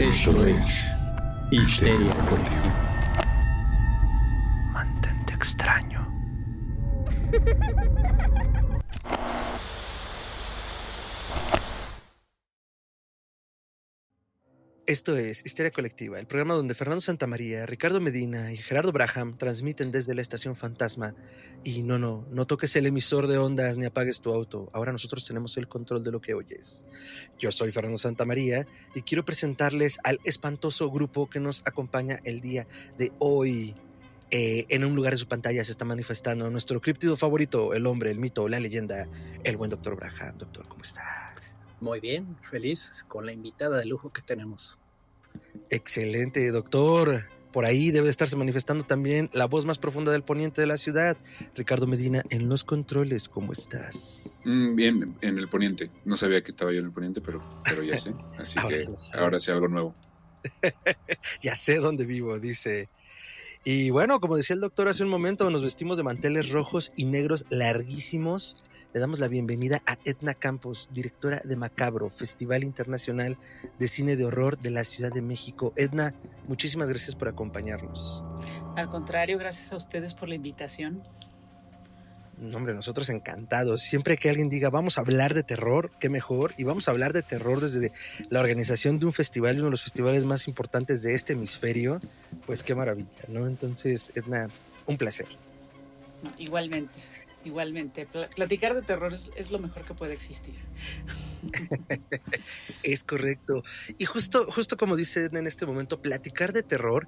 Esto es Histeria Colectiva. Mantente extraño. Esto es Histeria Colectiva, el programa donde Fernando Santamaría, Ricardo Medina y Gerardo Braham transmiten desde la estación Fantasma. Y no toques el emisor de ondas ni apagues tu auto. Ahora nosotros tenemos el control de lo que oyes. Yo soy Fernando Santamaría y quiero presentarles al espantoso grupo que nos acompaña el día de hoy. En un lugar de su pantalla se está manifestando nuestro críptido favorito, el hombre, el mito, la leyenda, el buen Dr. Braham. Doctor, ¿cómo está? Muy bien, feliz con la invitada de lujo que tenemos. Excelente, doctor. Por ahí debe estarse manifestando también la voz más profunda del poniente de la ciudad, Ricardo Medina, en los controles. ¿Cómo estás? Bien, en el poniente. No sabía que estaba yo en el poniente, pero ya sé. Así que ahora sé algo nuevo. Ya sé dónde vivo, dice. Y bueno, como decía el doctor hace un momento, nos vestimos de manteles rojos y negros larguísimos. Le damos la bienvenida a Edna Campos, directora de Macabro, Festival Internacional de Cine de Horror de la Ciudad de México. Edna, muchísimas gracias por acompañarnos. Al contrario, gracias a ustedes por la invitación. No, hombre, nosotros encantados. Siempre que alguien diga, vamos a hablar de terror, qué mejor. Y vamos a hablar de terror desde la organización de un festival, uno de los festivales más importantes de este hemisferio. Pues qué maravilla, ¿no? Entonces, Edna, un placer. No, igualmente. Platicar de terror es lo mejor que puede existir. Es correcto. Y justo como dice Edna en este momento, platicar de terror.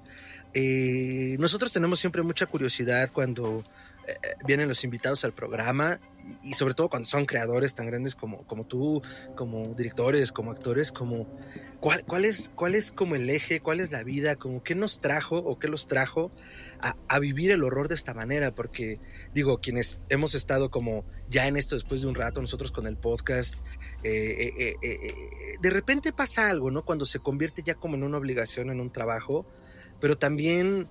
Nosotros tenemos siempre mucha curiosidad cuando vienen los invitados al programa y sobre todo cuando son creadores tan grandes como tú, como directores, como actores, como ¿cuál es como el eje, cuál es la vida, como qué nos trajo o qué los trajo a vivir el horror de esta manera, porque digo, quienes hemos estado como ya en esto después de un rato, nosotros con el podcast, de repente pasa algo, ¿no? Cuando se convierte ya como en una obligación, en un trabajo, pero también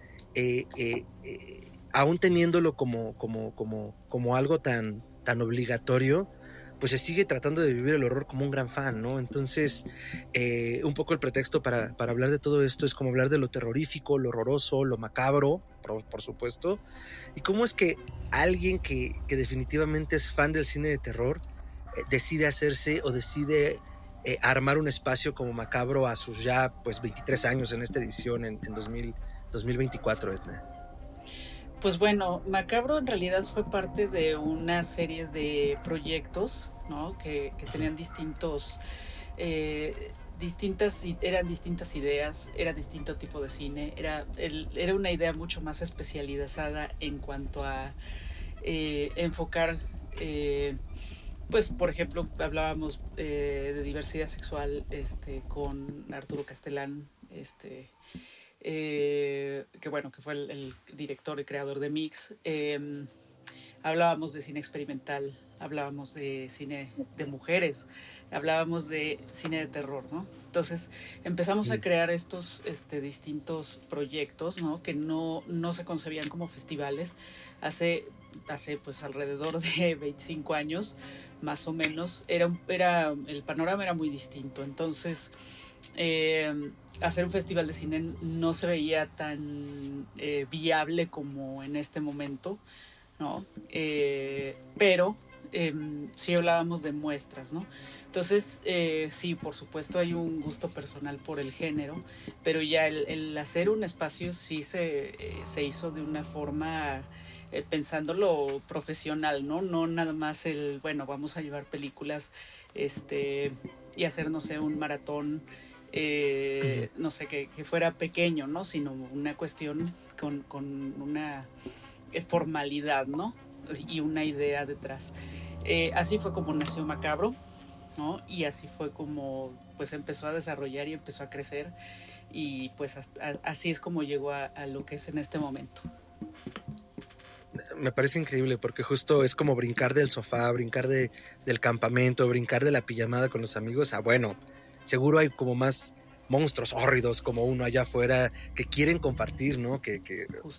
aún teniéndolo como algo tan obligatorio, pues se sigue tratando de vivir el horror como un gran fan, ¿no? Entonces, un poco el pretexto para hablar de todo esto es como hablar de lo terrorífico, lo horroroso, lo macabro, por supuesto, y cómo es que alguien que definitivamente es fan del cine de terror decide hacerse o decide armar un espacio como Macabro a sus ya pues 23 años en esta edición en 2024, Edna. Pues bueno, Macabro en realidad fue parte de una serie de proyectos, ¿no? que tenían eran distintas ideas, era distinto tipo de cine, era una idea mucho más especializada en cuanto a enfocar, pues por ejemplo hablábamos de diversidad sexual con Arturo Castellán, que bueno, que fue el director y creador de Mix. Hablábamos de cine experimental, hablábamos de cine de mujeres, hablábamos de cine de terror, ¿no? Entonces empezamos a crear estos distintos proyectos, ¿no? Que no se concebían como festivales hace pues alrededor de 25 años, más o menos. El panorama era muy distinto. Entonces hacer un festival de cine no se veía tan viable como en este momento, ¿no? Pero sí hablábamos de muestras, ¿no? Entonces, sí, por supuesto hay un gusto personal por el género, pero ya el hacer un espacio sí se hizo de una forma pensándolo profesional, ¿no? No nada más vamos a llevar películas y hacer, no sé, un maratón, no sé, que fuera pequeño, ¿no? Sino una cuestión con una formalidad, ¿no? Y una idea detrás. Así fue como nació Macabro, ¿no? Y así fue como pues empezó a desarrollar y empezó a crecer, y pues así es como llegó a lo que es en este momento. Me parece increíble porque justo es como brincar del sofá, brincar del campamento, brincar de la pijamada con los amigos. Bueno, seguro hay como más monstruos hórridos como uno allá afuera que quieren compartir, ¿no? Que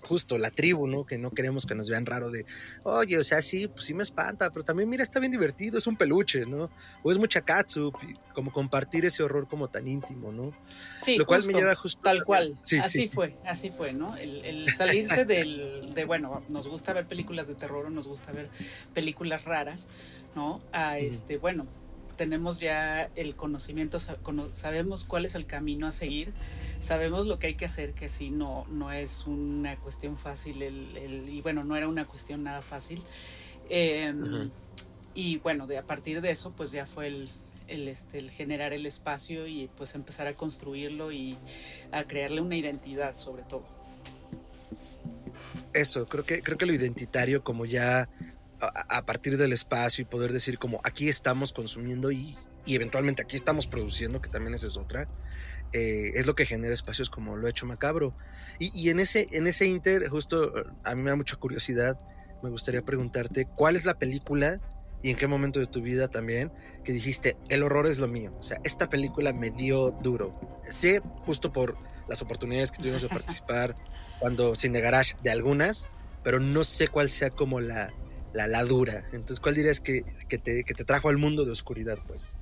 justo la tribu, ¿no? Que no queremos que nos vean raro de, oye, o sea, sí, pues sí me espanta, pero también mira, está bien divertido, es un peluche, ¿no? O es mucha catsup, como compartir ese horror como tan íntimo, ¿no? Sí, lo justo, cual me lleva justo tal cual, sí, así sí. fue, ¿no? El salirse bueno, nos gusta ver películas de terror o nos gusta ver películas raras, ¿no? Bueno, tenemos ya el conocimiento, sabemos cuál es el camino a seguir, sabemos lo que hay que hacer, que sí, no es una cuestión fácil, y bueno, no era una cuestión nada fácil. Y bueno, a partir de eso, pues ya fue el generar el espacio y pues empezar a construirlo y a crearle una identidad sobre todo. Eso, creo que lo identitario como ya a partir del espacio y poder decir como aquí estamos consumiendo y eventualmente aquí estamos produciendo, que también esa es otra, es lo que genera espacios como lo ha hecho Macabro. Y en ese inter, justo a mí me da mucha curiosidad, me gustaría preguntarte, ¿cuál es la película y en qué momento de tu vida también que dijiste, el horror es lo mío? O sea, esta película me dio duro. Sé, justo por las oportunidades que tuvimos de participar cuando Cine Garage de algunas, pero no sé cuál sea como la dura. Entonces, ¿cuál dirías que te trajo al mundo de oscuridad, pues?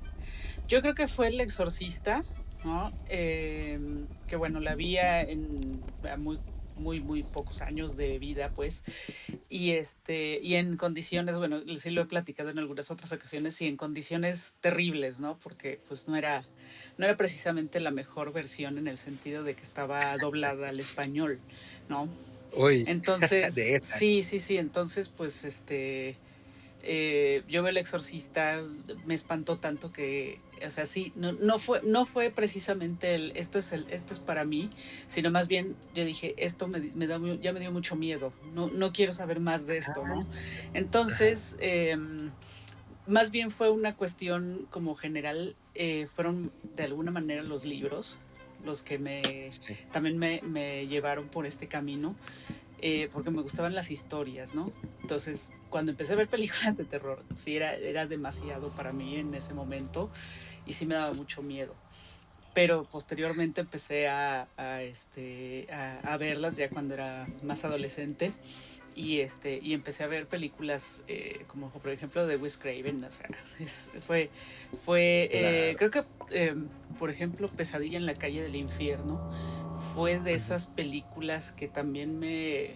Yo creo que fue El Exorcista, ¿no? Que bueno, la vi en muy pocos años de vida, pues, y en condiciones, bueno, sí lo he platicado en algunas otras ocasiones, y en condiciones terribles, ¿no? Porque pues no era precisamente la mejor versión en el sentido de que estaba doblada al español, ¿no? Uy, entonces, de esa. sí, entonces pues yo veo El Exorcista, me espantó tanto que, o sea, sí, no fue precisamente esto es para mí, sino más bien yo dije, esto ya me dio mucho miedo, no quiero saber más de esto, ¿no? Entonces, más bien fue una cuestión como general, fueron de alguna manera los libros los que también me llevaron por este camino. Porque me gustaban las historias, ¿no? Entonces, cuando empecé a ver películas de terror, sí era demasiado para mí en ese momento y sí me daba mucho miedo. Pero posteriormente empecé a verlas ya cuando era más adolescente y empecé a ver películas como por ejemplo de Wes Craven, o sea, fue Claro. creo que por ejemplo Pesadilla en la calle del infierno fue de esas películas que también me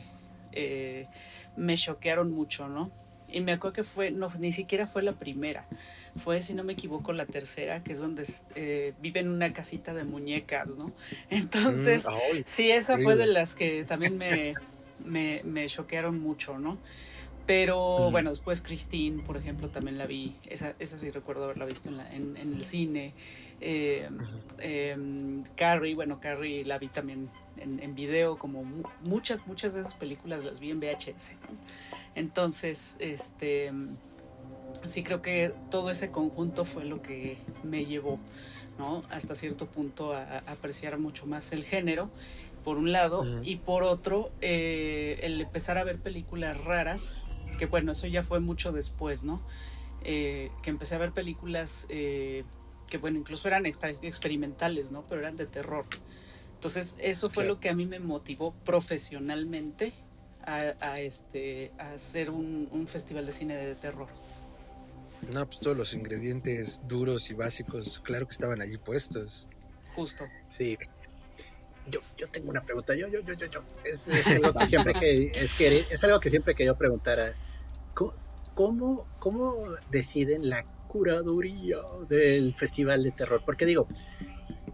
choquearon mucho, ¿no? Y me acuerdo que ni siquiera fue la primera, fue, si no me equivoco, la tercera, que es donde vive en una casita de muñecas, ¿no? Entonces, sí, esa fue de las que también me choquearon mucho, ¿no? Pero bueno, después Christine, por ejemplo, también la vi. Esa sí recuerdo haberla visto en el cine. Carrie la vi también en video, como muchas de esas películas las vi en VHS, ¿no? Entonces, sí creo que todo ese conjunto fue lo que me llevó, ¿no? Hasta cierto punto a apreciar mucho más el género, por un lado, y por otro, el empezar a ver películas raras, que bueno, eso ya fue mucho después, ¿no? Que empecé a ver películas que bueno, incluso eran experimentales, ¿no? Pero eran de terror. Entonces, eso fue lo que a mí me motivó profesionalmente a hacer un festival de cine de terror. No, pues todos los ingredientes duros y básicos, claro que estaban allí puestos. Justo. Sí. Yo tengo una pregunta. Es algo que siempre he querido preguntar. ¿Cómo deciden la curaduría del festival de terror? Porque digo,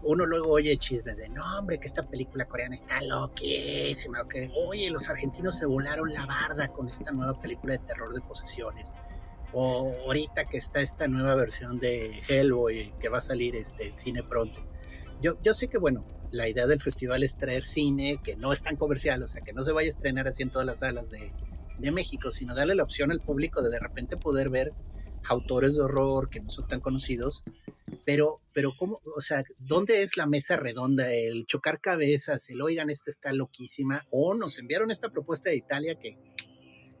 uno luego oye chismes de, no, hombre, que esta película coreana está loquísima, que, oye, los argentinos se volaron la barda con esta nueva película de terror de posesiones, o ahorita que está esta nueva versión de Hellboy que va a salir en cine pronto. Yo sé que, bueno, la idea del festival es traer cine que no es tan comercial, o sea, que no se vaya a estrenar así en todas las salas de México, sino darle la opción al público de repente poder ver autores de horror que no son tan conocidos, pero ¿cómo? O sea, ¿dónde es la mesa redonda? El chocar cabezas, el oigan, esta está loquísima, o nos enviaron esta propuesta de Italia que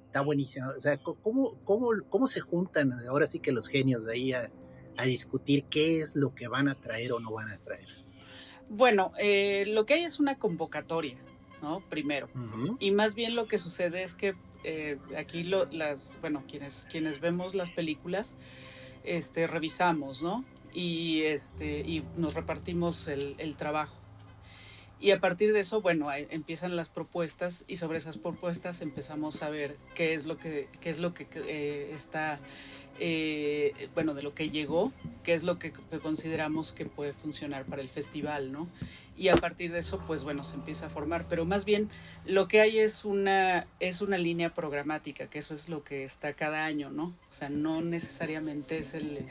está buenísima. O sea, ¿cómo se juntan ahora sí que los genios de ahí a discutir qué es lo que van a traer o no van a traer? Bueno, lo que hay es una convocatoria, ¿no? Primero. Ujú. Y más bien lo que sucede es que aquí quienes vemos las películas, revisamos, ¿no? Y nos repartimos el trabajo. Y a partir de eso, bueno, empiezan las propuestas y sobre esas propuestas empezamos a ver qué es lo que está, de lo que llegó, qué es lo que consideramos que puede funcionar para el festival, ¿no? Y a partir de eso, pues bueno, se empieza a formar. Pero más bien lo que hay es una línea programática, que eso es lo que está cada año, ¿no? O sea, no necesariamente es el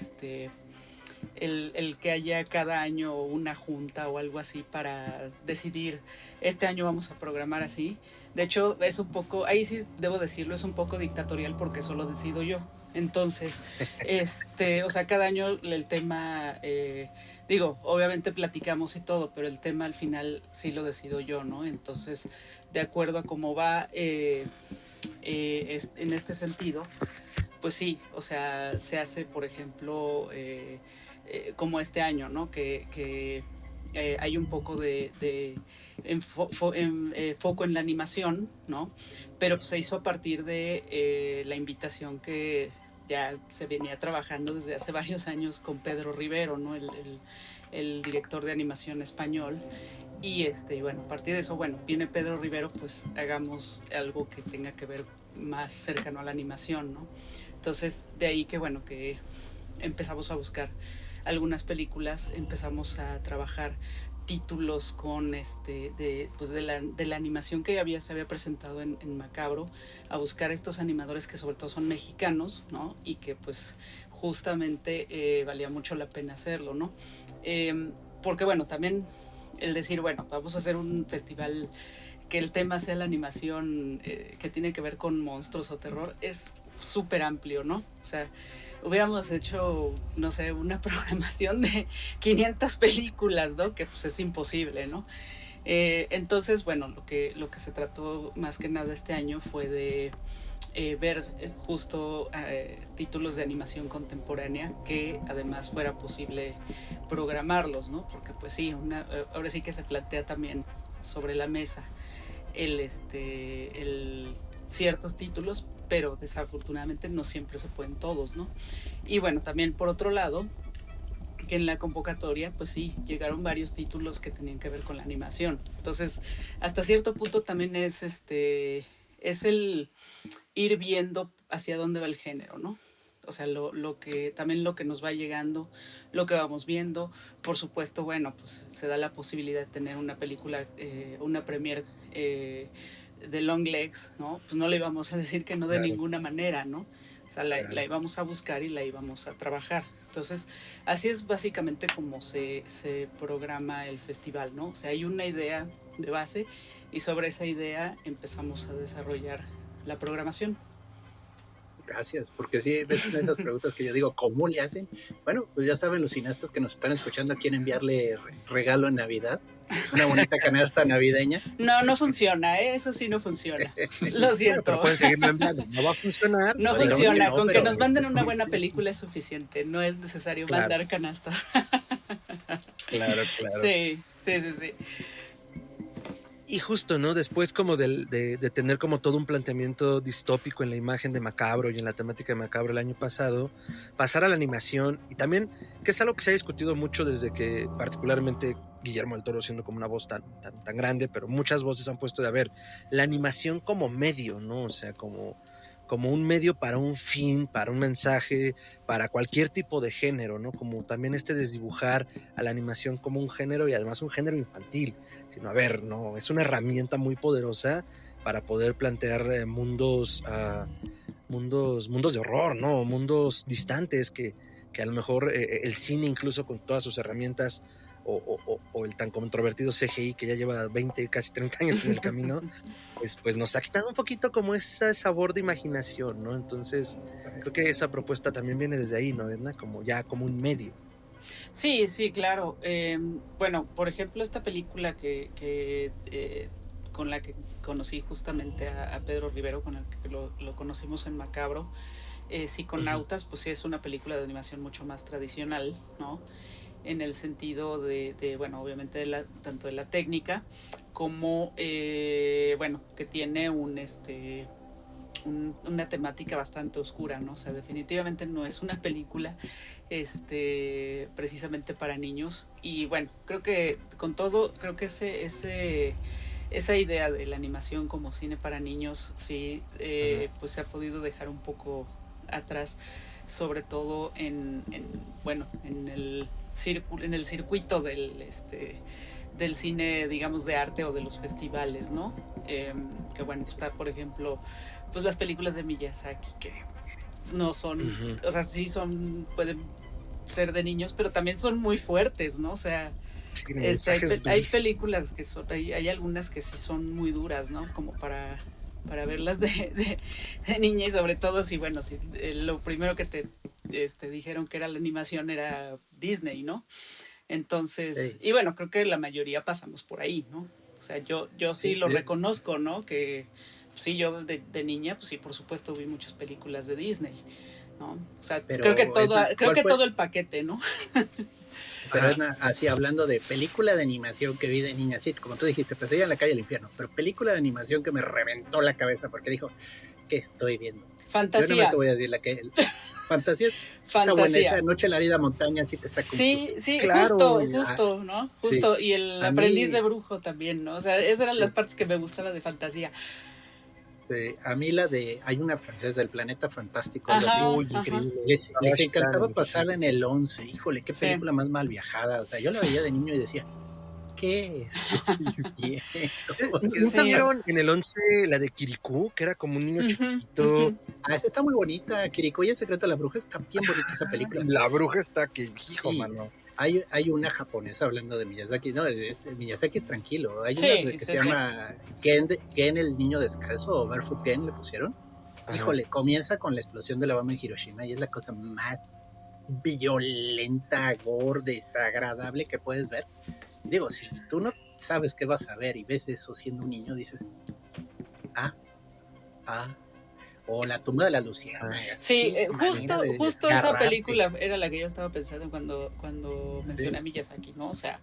que haya cada año una junta o algo así para decidir, este año vamos a programar así. De hecho, es un poco, ahí sí debo decirlo, es un poco dictatorial porque solo decido yo. Entonces, o sea, cada año el tema, obviamente platicamos y todo, pero el tema al final sí lo decido yo, ¿no? Entonces, de acuerdo a cómo va en este sentido, pues sí, o sea, se hace, por ejemplo, como este año, ¿no? Que hay un poco de foco en la animación, ¿no? Pero pues, se hizo a partir de la invitación que ya se venía trabajando desde hace varios años con Pedro Rivero, ¿no? El director de animación español. Y bueno, a partir de eso, bueno, viene Pedro Rivero, pues hagamos algo que tenga que ver más cercano a la animación, ¿no? Entonces, de ahí que bueno, que empezamos a buscar algunas películas, empezamos a trabajar títulos con de la animación que se había presentado en Macabro, a buscar estos animadores que sobre todo son mexicanos, ¿no? Y que pues justamente valía mucho la pena hacerlo, ¿no? Porque bueno, también el decir, bueno, vamos a hacer un festival que el tema sea la animación que tiene que ver con monstruos o terror, es súper amplio, ¿no? O sea, hubiéramos hecho, no sé, una programación de 500 películas, ¿no? Que pues es imposible, ¿no? Entonces, bueno, lo que se trató más que nada este año fue de ver justo títulos de animación contemporánea que además fuera posible programarlos, ¿no? Porque pues sí, ahora sí que se plantea también sobre la mesa ciertos títulos, pero desafortunadamente no siempre se pueden todos, ¿no? Y bueno, también por otro lado, que en la convocatoria, pues sí, llegaron varios títulos que tenían que ver con la animación. Entonces, hasta cierto punto también es el ir viendo hacia dónde va el género, ¿no? O sea, lo que nos va llegando, lo que vamos viendo. Por supuesto, bueno, pues se da la posibilidad de tener una película, una premiere de Long Legs, ¿no? Pues no le íbamos a decir que no de ninguna manera, ¿no? O sea, la íbamos a buscar y la íbamos a trabajar. Entonces, así es básicamente como se programa el festival, ¿no? O sea, hay una idea de base y sobre esa idea empezamos a desarrollar la programación. Gracias, porque sí, ves esas preguntas que yo digo, ¿cómo le hacen? Bueno, pues ya saben los cineastas que nos están escuchando, quieren enviarle regalo en Navidad, una bonita canasta navideña. No funciona, eso sí no funciona. Lo siento. Pero pueden seguirlo enviando, no va a funcionar. No funciona, con que nos manden una buena película es suficiente, no es necesario mandar canastas. Claro. Sí. Y justo, ¿no? Después como de tener como todo un planteamiento distópico en la imagen de Macabro y en la temática de Macabro el año pasado, pasar a la animación, y también, que es algo que se ha discutido mucho desde que particularmente Guillermo del Toro, siendo como una voz tan grande, pero muchas voces han puesto de ver la animación como medio, ¿no? O sea, como un medio para un fin, para un mensaje, para cualquier tipo de género, ¿no? Como también desdibujar a la animación como un género, y además un género infantil, sino, a ver, no, es una herramienta muy poderosa para poder plantear mundos de horror, ¿no? Mundos distantes que a lo mejor el cine, incluso con todas sus herramientas, o el tan controvertido CGI que ya lleva 20, casi 30 años en el camino, pues nos ha quitado un poquito como ese sabor de imaginación, ¿no? Entonces, creo que esa propuesta también viene desde ahí, ¿no, Edna? Como un medio. Sí, claro. Bueno, por ejemplo, esta película que con la que conocí justamente a Pedro Rivero, con el que lo conocimos en Macabro, Psiconautas, pues sí es una película de animación mucho más tradicional, ¿no? en el sentido bueno, obviamente tanto de la técnica como, bueno, que tiene una temática bastante oscura, ¿no? O sea, definitivamente no es una película precisamente para niños. Y bueno, creo que con todo, creo que esa idea de la animación como cine para niños, sí, pues se ha podido dejar un poco atrás, sobre todo bueno, en el circuito del cine, digamos, de arte o de los festivales, ¿no? Que bueno, está, por ejemplo, pues las películas de Miyazaki, que no son, o sea, sí pueden ser de niños, pero también son muy fuertes, ¿no? O sea, hay películas que hay algunas que sí son muy duras, ¿no? Como para verlas de niña, y sobre todo si, bueno, si lo primero que te dijeron que era la animación era Disney, ¿no? Entonces, y bueno, creo que la mayoría pasamos por ahí, ¿no? O sea, yo sí lo reconozco, ¿no? Que sí, yo de niña, pues sí, por supuesto vi muchas películas de Disney, ¿no? O sea, creo que todo el paquete, ¿no? Pero así, hablando de película de animación que vi de niña, sí, como tú dijiste, Pesadilla en la calle del infierno, pero película de animación que me reventó la cabeza porque dijo, ¿qué estoy viendo? Fantasía. Yo no te voy a decir la que... Fantasía está buena, esa Noche en la Árida Montaña sí te saca un susto. Sí, claro, justo, ¿no? Justo, sí. Y el aprendiz de brujo también, ¿no? O sea, esas eran las partes que me gustaban de Fantasía. A mí hay una francesa, El Planeta Fantástico, algo así, increíble. Les encantaba pasarla en el 11, híjole, qué película más mal viajada. O sea, yo la veía de niño y decía, ¿qué es? ¿Nunca vieron en el 11 la de Kirikou, que era como un niño chiquitito? Esa está muy bonita, Kirikou y el secreto de la bruja, está bien bonita esa película. La bruja está que, hijo, mano. Hay una japonesa, hablando de Miyazaki, no, Miyazaki es tranquilo. Hay una que se llama Gen el niño descalzo, o Barefoot Gen le pusieron. Ajá. Híjole, comienza con la explosión de la bomba en Hiroshima y es la cosa más violenta, gore, desagradable que puedes ver. Digo, si tú no sabes qué vas a ver y ves eso siendo un niño, dices, o La tumba de la luciérnaga. Sí, justo esa película era la que yo estaba pensando cuando mencioné a Miyazaki, ¿no? O sea,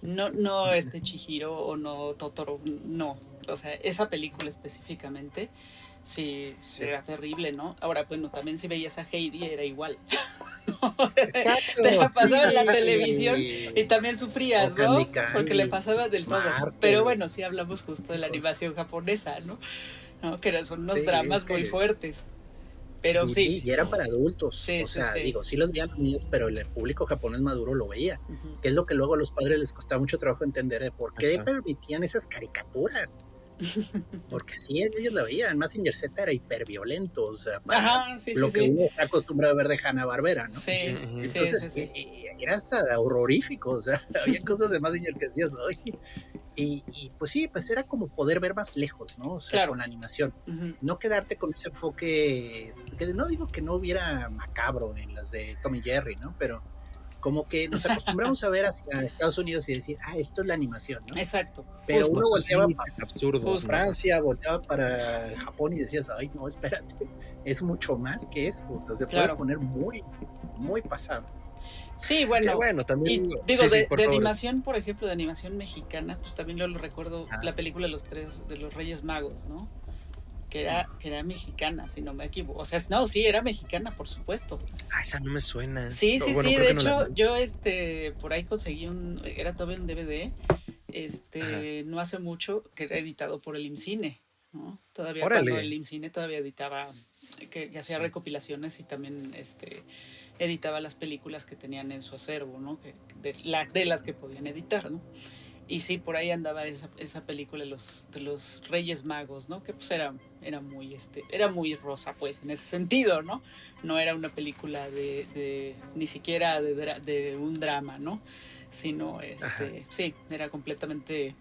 no Chihiro o no Totoro, no. O sea, esa película específicamente sí era terrible, ¿no? Ahora, bueno, también si veías a Heidi era igual. O sea, exacto. Te la pasaba en la televisión y también sufrías, ¿no? Porque le pasaba del todo. Pero bueno, sí hablamos justo de la animación japonesa, ¿no? Que son unos dramas muy fuertes. Pero sí. Y eran para adultos. Digo, sí los veían los niños, pero el público japonés maduro lo veía. Que es lo que luego a los padres les costaba mucho trabajo entender de por qué permitían esas caricaturas. Porque sí, ellos la veían. Mazinger Z era hiperviolento, o sea, lo que uno está acostumbrado a ver de Hanna-Barbera, ¿no? Sí. Entonces, era hasta horrorífico, o sea, había cosas de Mazinger que decías, oye. Y pues sí, pues era como poder ver más lejos, ¿no? O sea, con la animación. No quedarte con ese enfoque, que no digo que no hubiera macabro en las de Tom y Jerry, ¿no? Pero como que nos acostumbramos a ver hacia Estados Unidos y decir, esto es la animación, ¿no? Exacto. Pero uno volteaba para Francia, volteaba para Japón y decías, ay, no, espérate, es mucho más que eso, o sea, se puede poner muy, muy pasado. Sí, bueno, también digo, de animación, por ejemplo, de animación mexicana, pues también lo recuerdo, la película de los Reyes Magos, ¿no? Que era mexicana, si no me equivoco. O sea, no, sí, era mexicana, por supuesto. Esa no me suena. Sí, de hecho, yo por ahí conseguí era todavía un DVD, no hace mucho, que era editado por el IMCINE, ¿no? Todavía cuando el IMCINE todavía editaba, que hacía recopilaciones y también editaba las películas que tenían en su acervo, ¿no? De las que podían editar, ¿no? Y sí, por ahí andaba esa película de los Reyes Magos, ¿no? Que pues era muy rosa, pues, en ese sentido, ¿no? No era una película ni siquiera de un drama, ¿no? Sino, sí, era completamente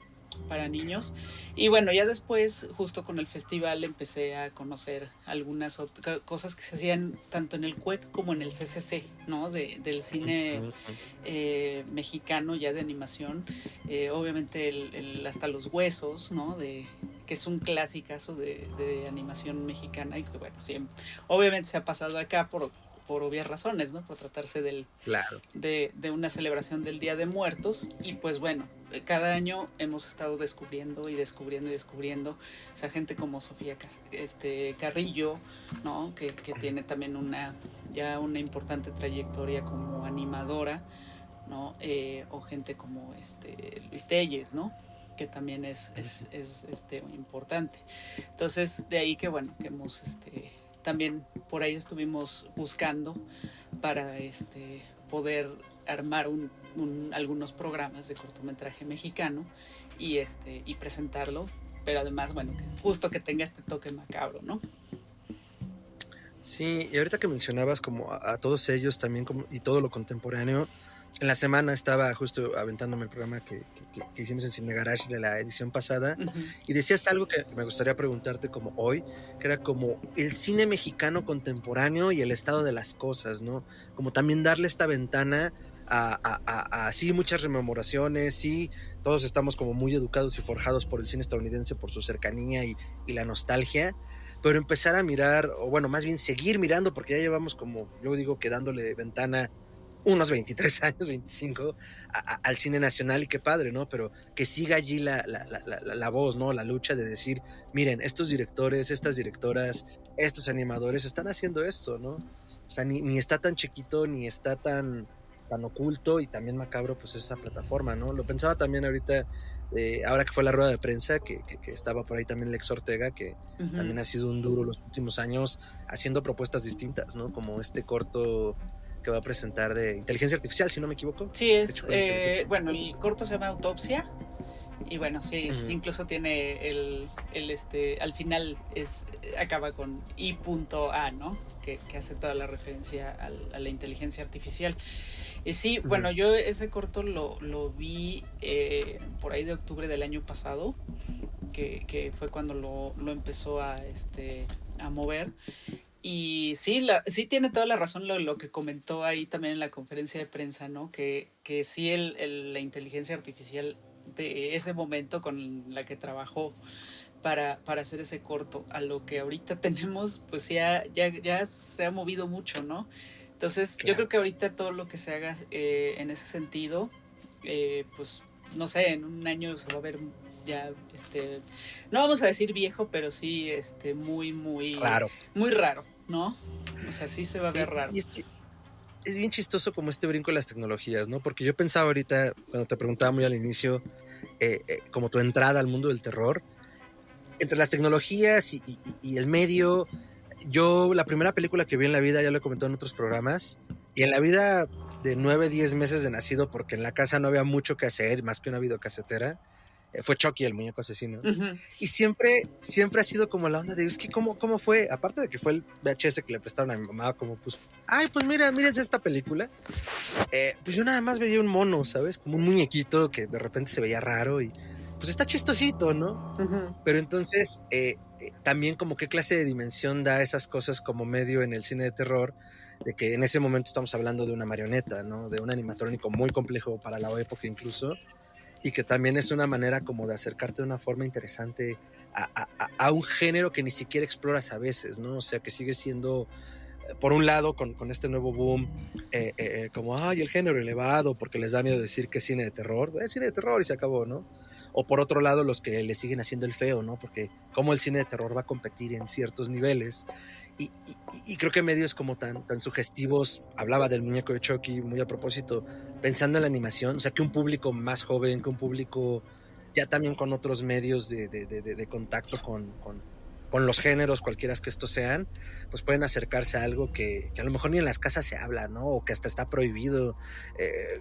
para niños. Y bueno, ya después, justo con el festival, empecé a conocer algunas cosas que se hacían tanto en el CUEC como en el CCC, ¿no? Del cine mexicano ya de animación. Obviamente hasta Los Huesos, ¿no? Que es un clasicazo de animación mexicana y que bueno, sí, obviamente se ha pasado acá por obvias razones, ¿no? Por tratarse Claro. de una celebración del Día de Muertos. Y pues bueno, cada año hemos estado descubriendo, o sea, gente como Sofía Carrillo, ¿no? Que tiene también una importante trayectoria como animadora, ¿no? O gente como Luis Telles, ¿no? Que también es importante. Entonces, de ahí que bueno, que hemos también por ahí estuvimos buscando para poder armar algunos programas de cortometraje mexicano y presentarlo, pero además, bueno, justo que tenga este toque macabro, ¿no? Sí, y ahorita que mencionabas como a todos ellos también y todo lo contemporáneo, en la semana estaba justo aventándome el programa que hicimos en Cine Garage de la edición pasada, y decías algo que me gustaría preguntarte como hoy, que era como el cine mexicano contemporáneo y el estado de las cosas, ¿no? Como también darle esta ventana a sí, muchas rememoraciones, sí, todos estamos como muy educados y forjados por el cine estadounidense, por su cercanía y la nostalgia, pero empezar a mirar, o bueno, más bien seguir mirando, porque ya llevamos como, yo digo, que dándole ventana unos 23 años, 25, al cine nacional, y qué padre, ¿no? Pero que siga allí la voz, ¿no? La lucha de decir, miren, estos directores, estas directoras, estos animadores están haciendo esto, ¿no? O sea, ni está tan chiquito, ni está tan oculto, y también macabro, pues esa plataforma, ¿no? Lo pensaba también ahorita, ahora que fue la rueda de prensa, que estaba por ahí también Lex Ortega, que también ha sido un duro los últimos años, haciendo propuestas distintas, ¿no? Como este corto que va a presentar de inteligencia artificial, si no me equivoco. Sí, bueno, el corto se llama Autopsia, y bueno, sí, incluso tiene al final acaba con I.A, ¿no? Que hace toda la referencia a la inteligencia artificial. Y sí, bueno, yo ese corto lo vi por ahí de octubre del año pasado, que fue cuando lo empezó a mover. Y sí, sí tiene toda la razón lo que comentó ahí también en la conferencia de prensa, ¿no? Que sí la inteligencia artificial de ese momento con la que trabajó para hacer ese corto, a lo que ahorita tenemos, pues ya se ha movido mucho, ¿no? Entonces, claro, yo creo que ahorita todo lo que se haga en ese sentido, pues, no sé, en un año se va a ver ya, no vamos a decir viejo, pero sí, muy raro, ¿no? O sea, sí se va a ver raro. Es bien chistoso como brinco de las tecnologías, ¿no? Porque yo pensaba ahorita, cuando te preguntaba muy al inicio, como tu entrada al mundo del terror, entre las tecnologías y el medio, yo la primera película que vi en la vida, ya lo he comentado en otros programas, y en la vida de 9, 10 meses de nacido, porque en la casa no había mucho que hacer, más que una videocasetera, fue Chucky, el muñeco asesino. Y siempre ha sido como la onda de, es que ¿cómo fue? Aparte de que fue el VHS que le prestaron a mi mamá, como pues, ay, pues mírense esta película. Pues yo nada más veía un mono, ¿sabes? Como un muñequito que de repente se veía raro y pues está chistosito, ¿no? Pero entonces, también como qué clase de dimensión da esas cosas como medio en el cine de terror, de que en ese momento estamos hablando de una marioneta, ¿no? De un animatrónico muy complejo para la época incluso, y que también es una manera como de acercarte de una forma interesante a un género que ni siquiera exploras a veces, ¿no? O sea, que sigue siendo, por un lado, con este nuevo boom, como, ay, el género elevado, porque les da miedo decir que es cine de terror, es cine de terror y se acabó, ¿no? O por otro lado, los que le siguen haciendo el feo, ¿no? Porque como el cine de terror va a competir en ciertos niveles, y creo que medios como tan sugestivos, hablaba del muñeco de Chucky muy a propósito, pensando en la animación, o sea, que un público más joven, que un público ya también con otros medios de contacto con los géneros, cualquiera que estos sean, pues pueden acercarse a algo que a lo mejor ni en las casas se habla, ¿no? O que hasta está prohibido.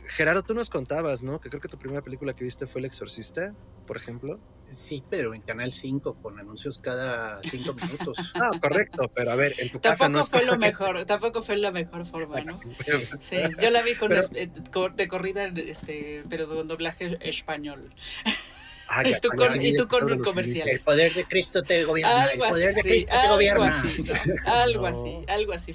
Gerardo, tú nos contabas, ¿no? Que creo que tu primera película que viste fue El Exorcista, por ejemplo. Sí, pero en Canal 5, con anuncios cada 5 minutos. No, correcto, pero a ver, en tu casa no tampoco fue la mejor forma, ¿no? Sí, yo la vi de corrida, pero con doblaje español. Y tú con comerciales. El poder de Cristo te gobierna. Algo así.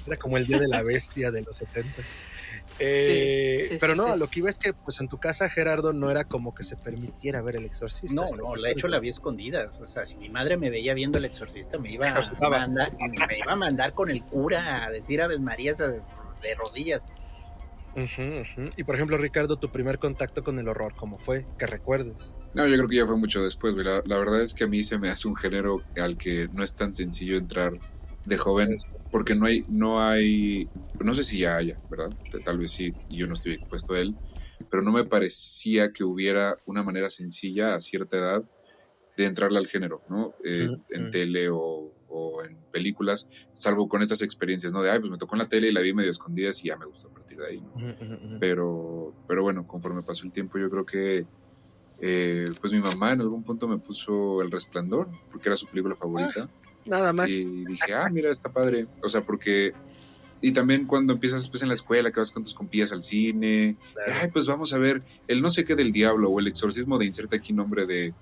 Era como el Día de la Bestia de los 70s. Pero no, lo que iba es que pues en tu casa, Gerardo, no era como que se permitiera ver El Exorcista. No, de hecho la vi escondidas. O sea, si mi madre me veía viendo El Exorcista, me iba a mandar con el cura a decir Aves Marías de rodillas. Y por ejemplo, Ricardo, tu primer contacto con el horror, ¿cómo fue? Que recuerdes. No, yo creo que ya fue mucho después, güey. La verdad es que a mí se me hace un género al que no es tan sencillo entrar de joven, porque no hay, no sé si ya haya, ¿verdad? Tal vez sí, y yo no estoy expuesto a él, pero no me parecía que hubiera una manera sencilla a cierta edad de entrarle al género, ¿no? En tele o en películas, salvo con estas experiencias, ¿no? De, pues me tocó en la tele y la vi medio escondidas y ya me gustó a partir de ahí, ¿no? Pero bueno, conforme pasó el tiempo, yo creo que pues mi mamá en algún punto me puso El Resplandor, porque era su película favorita. Nada más. Y dije, mira, está padre. O sea, porque... Y también cuando empiezas pues, en la escuela, que vas con tus compillas al cine, claro. Pues vamos a ver el no sé qué del diablo o el exorcismo de inserta aquí nombre de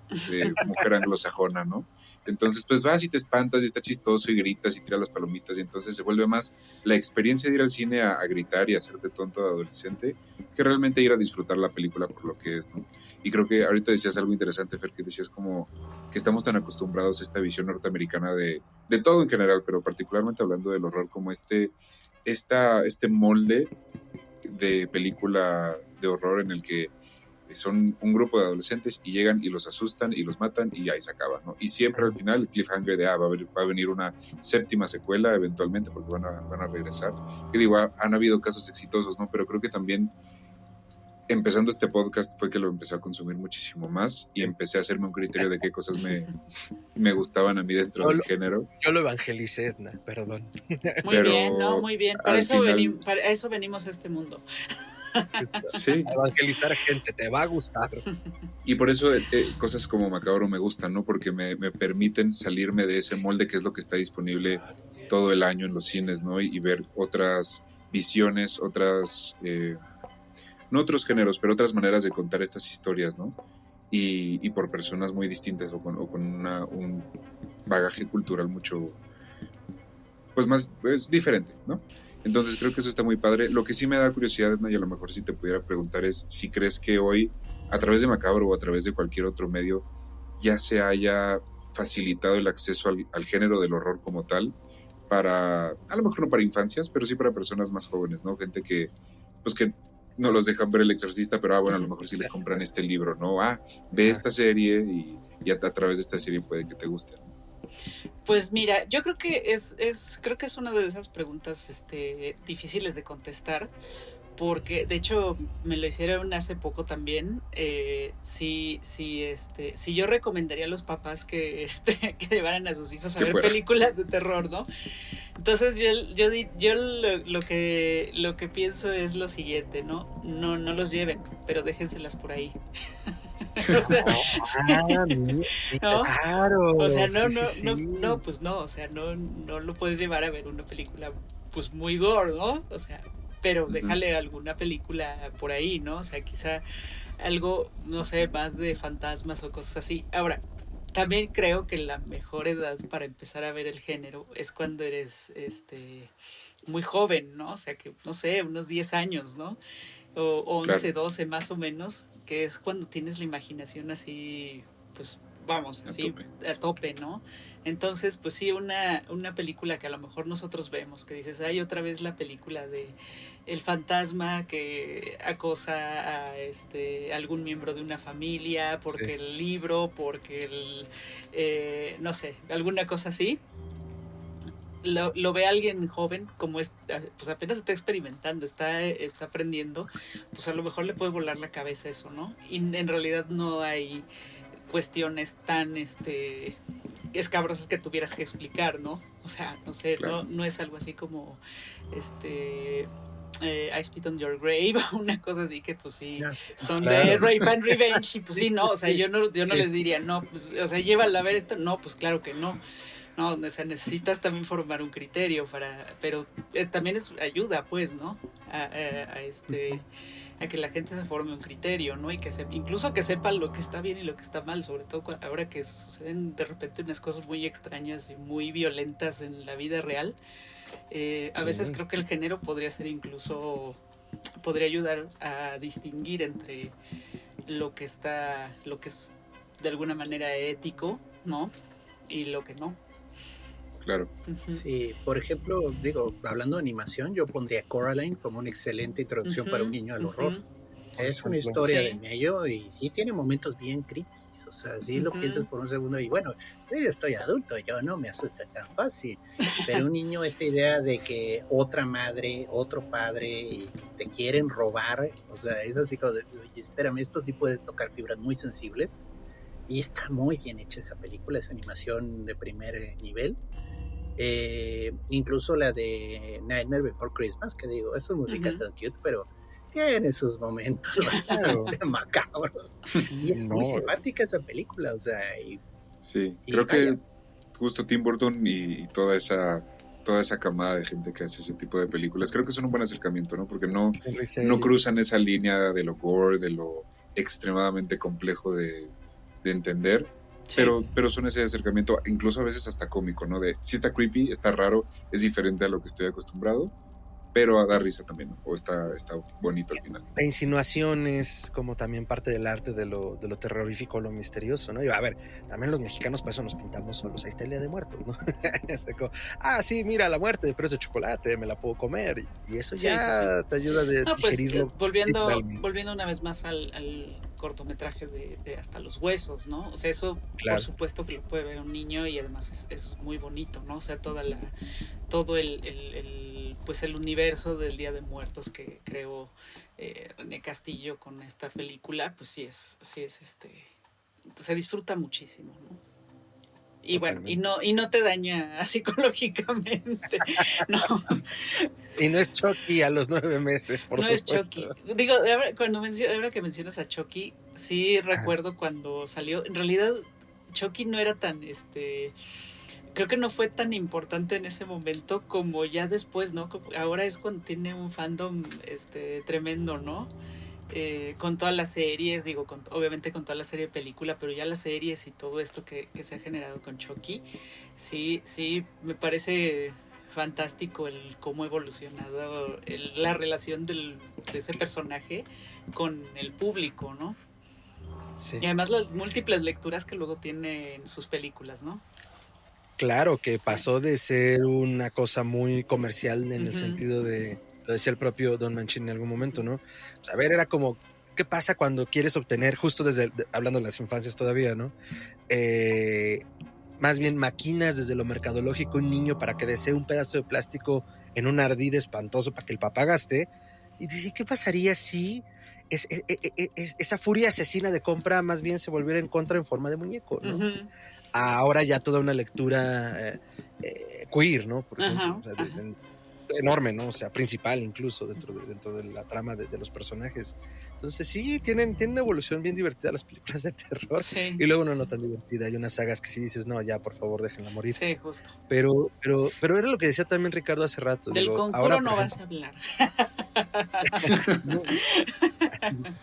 mujer anglosajona, ¿no? Entonces pues vas y te espantas y está chistoso y gritas y tiras las palomitas y entonces se vuelve más la experiencia de ir al cine a gritar y hacerte tonto de adolescente que realmente ir a disfrutar la película por lo que es, ¿no? Y creo que ahorita decías algo interesante, Fer, que decías como que estamos tan acostumbrados a esta visión norteamericana de todo en general, pero particularmente hablando del horror como este molde de película de horror en el que son un grupo de adolescentes y llegan y los asustan y los matan y ahí se acaba, ¿no? Y siempre al final el cliffhanger de va a venir una séptima secuela eventualmente porque van a regresar. Que digo, han habido casos exitosos, ¿no? Pero creo que también empezando este podcast fue que lo empecé a consumir muchísimo más y empecé a hacerme un criterio de qué cosas me gustaban a mí dentro del género. Yo lo evangelicé, Edna, perdón. Muy bien, ¿no? Muy bien. Para eso venimos a este mundo. Sí. Evangelizar gente, te va a gustar. Y por eso cosas como Macabro me gustan, ¿no? Porque me permiten salirme de ese molde que es lo que está disponible todo el año en los cines, ¿no? Y ver otras visiones, no otros géneros, pero otras maneras de contar estas historias, ¿no? Y por personas muy distintas o con un bagaje cultural mucho, pues más, es diferente, ¿no? Entonces creo que eso está muy padre. Lo que sí me da curiosidad, Edna, y a lo mejor si te pudiera preguntar es si crees que hoy, a través de Macabro o a través de cualquier otro medio, ya se haya facilitado el acceso al género del horror como tal, para, a lo mejor no para infancias, pero sí para personas más jóvenes, ¿no? Gente que, pues que no los dejan ver El Exorcista, pero bueno, a lo mejor sí les compran este libro, ¿no? Ve esta serie y a través de esta serie puede que te guste. Pues mira, yo creo que creo que es una de esas preguntas difíciles de contestar, porque de hecho me lo hicieron hace poco también. Si yo recomendaría a los papás que llevaran a sus hijos a ver películas de terror, ¿no? Entonces yo lo que pienso es lo siguiente, ¿no? No los lleven, pero déjenselas por ahí. O sea, ¿no? Claro. O sea, no, pues no, o sea, no lo puedes llevar a ver una película pues muy gore, ¿no? O sea, pero déjale alguna película por ahí, ¿no? O sea, quizá algo, no sé, más de fantasmas o cosas así. Ahora, también creo que la mejor edad para empezar a ver el género es cuando eres muy joven, ¿no? O sea, que, no sé, unos 10 años, ¿no? O 11, claro. 12 más o menos, que es cuando tienes la imaginación así, pues vamos, así a tope, ¿no? Entonces, pues sí, una película que a lo mejor nosotros vemos, que dices, hay otra vez la película de el fantasma que acosa a algún miembro de una familia, porque el libro, porque no sé, alguna cosa así. Lo ve alguien joven, como pues apenas está experimentando, está aprendiendo, pues a lo mejor le puede volar la cabeza eso, ¿no? Y en realidad no hay cuestiones tan escabrosas que tuvieras que explicar, ¿no? O sea, no sé, claro. no es algo así como I Spit on Your Grave, una cosa así que pues sí, son claro. de Rape and Revenge, y pues sí, no, o sea, yo no les diría, no, pues, o sea, llévala a ver esto, no, pues claro que no. No, o sea, necesitas también formar un criterio pero también es ayuda, pues, ¿no? A que la gente se forme un criterio, ¿no? Y que incluso que sepan lo que está bien y lo que está mal, sobre todo ahora que suceden de repente unas cosas muy extrañas y muy violentas en la vida real. A veces creo que el género podría ayudar a distinguir entre lo que es de alguna manera ético, ¿no? Y lo que no. Claro. Ujú. Sí, por ejemplo, digo, hablando de animación, yo pondría Coraline como una excelente introducción para un niño al horror. Ujú. Por Es una ejemplo. historia de Sí. medio y sí tiene momentos bien creepy. O sea, sí lo piensas Ujú. por un segundo y bueno, yo ya estoy adulto, yo no me asusta tan fácil. Pero un niño, esa idea de que otra madre, otro padre y te quieren robar, o sea, es así como de, oye, espérame, esto sí puede tocar fibras muy sensibles. Y está muy bien hecha esa película, esa animación de primer nivel. Incluso la de Nightmare Before Christmas, que digo, es una música Ujú. tan cute, pero tiene sus momentos Claro. bastante macabros. Y Sí, es muy no. simpática esa película, o sea, Sí, y creo vaya, que justo Tim Burton y toda esa camada de gente que hace ese tipo de películas, creo que son un buen acercamiento, ¿no? Porque Henry no Selick. cruzan esa línea de lo gore, de lo extremadamente complejo de entender, Sí. pero son ese acercamiento, incluso a veces hasta cómico, ¿no? De si está creepy, está raro, es diferente a lo que estoy acostumbrado, pero da risa también, ¿no? O está bonito al final. La insinuación es como también parte del arte de lo terrorífico, lo misterioso, ¿no? Y a ver, también los mexicanos para eso nos pintamos solos. Ahí está el Día de Muertos, ¿no? Es como, sí, mira, la muerte, pero es de chocolate, me la puedo comer. Y eso Sí, sí, sí. ya te ayuda a No, pues digerirlo literalmente. volviendo una vez más al cortometraje de Hasta los Huesos, ¿no? O sea, eso por Claro. supuesto que lo puede ver un niño y además es muy bonito, ¿no? O sea, todo pues el universo del Día de Muertos que creó René Castillo con esta película, pues sí es se disfruta muchísimo, ¿no? Y bueno, Totalmente. y no te daña psicológicamente, no, Y no es Chucky a los 9 meses, por no es supuesto. Chucky. Digo, ahora que mencionas a Chucky, sí recuerdo cuando salió, en realidad Chucky no era tan, creo que no fue tan importante en ese momento como ya después, ¿no? Ahora es cuando tiene un fandom, tremendo, ¿no? Con todas las series, digo, obviamente con toda la serie de película, pero ya las series y todo esto que se ha generado con Chucky, sí, me parece fantástico el cómo ha evolucionado la relación de ese personaje con el público, ¿no? Sí. Y además las múltiples lecturas que luego tiene en sus películas, ¿no? Claro que pasó de ser una cosa muy comercial en el Ujú. sentido de, lo decía el propio Don Mancini en algún momento, ¿no? Pues a ver, era como, ¿qué pasa cuando quieres obtener, justo hablando de las infancias todavía, ¿no? Más bien maquinas desde lo mercadológico un niño para que desee un pedazo de plástico en un ardid espantoso para que el papá gaste. Y dice, ¿qué pasaría si esa furia asesina de compra más bien se volviera en contra en forma de muñeco, ¿no? Uh-huh. Ahora ya toda una lectura queer, ¿no? Por ejemplo, Ajá, o sea, ajá. enorme, ¿no? O sea, principal incluso dentro de la trama de los personajes. Entonces sí, tienen una evolución bien divertida las películas de terror Sí, y luego una no tan divertida. Hay unas sagas que sí dices, no, ya, por favor, déjenla morir. sí, justo. Pero era lo que decía también Ricardo hace rato. Del Digo, ahora, Conjuro por no ejemplo, vas a hablar. no,